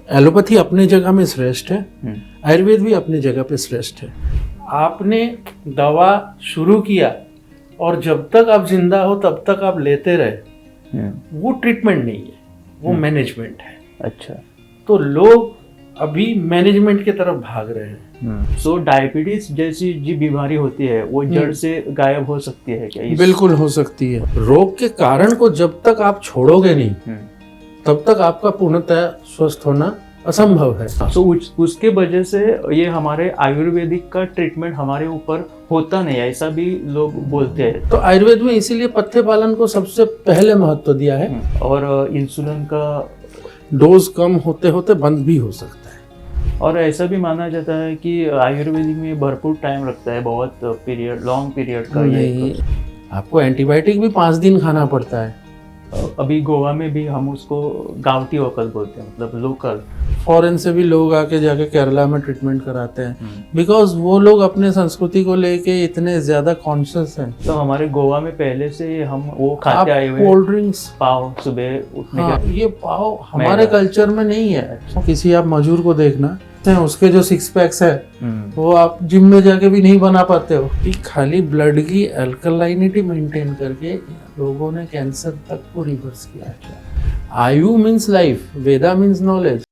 Allopathy अपनी जगह में श्रेष्ठ है, आयुर्वेद भी अपनी जगह पे श्रेष्ठ है। आपने दवा शुरू किया और जब तक आप जिंदा हो तब तक आप लेते रहे, वो ट्रीटमेंट नहीं है, वो मैनेजमेंट है। अच्छा, तो लोग अभी मैनेजमेंट की तरफ भाग रहे हैं। सो डायबिटीज जैसी जी बीमारी होती है वो जड़ से गायब हो सकती है क्या? बिल्कुल हो सकती है। रोग के कारण को जब तक आप छोड़ोगे नहीं तब तक आपका पूर्णतः स्वस्थ होना असंभव है। तो उसके वजह से ये हमारे आयुर्वेदिक का ट्रीटमेंट हमारे ऊपर होता नहीं है, ऐसा भी लोग बोलते हैं। तो आयुर्वेद में इसीलिए पथ्य पालन को सबसे पहले महत्व दिया है। और इंसुलिन का डोज कम होते होते बंद भी हो सकता है। और ऐसा भी माना जाता है कि आयुर्वेदिक में भरपूर टाइम लगता है, बहुत पीरियड, लॉन्ग पीरियड का। नहीं, आपको एंटीबायोटिक भी 5 दिन खाना पड़ता है। अभी गोवा में भी हम उसको गांवटी वकल बोलते हैं, मतलब लोकल। फॉरेन से भी लोग आके जाके केरला में ट्रीटमेंट कराते हैं, बिकॉज वो लोग अपने संस्कृति को लेके इतने ज्यादा कॉन्शियस हैं। तो हमारे गोवा में पहले से हम वो खाते आए हुए कोल्ड ड्रिंक्स, पाव सुबह उठने के। ये पाव हमारे कल्चर में नहीं है। किसी आप मजदूर को देखना, उसके जो 6 पैक्स है वो आप जिम में जाके भी नहीं बना पाते हो। कि खाली ब्लड की अल्कलाइनिटी मेंटेन करके लोगों ने कैंसर तक को रिवर्स किया है। आयु मीन्स लाइफ, वेदा मीन्स नॉलेज।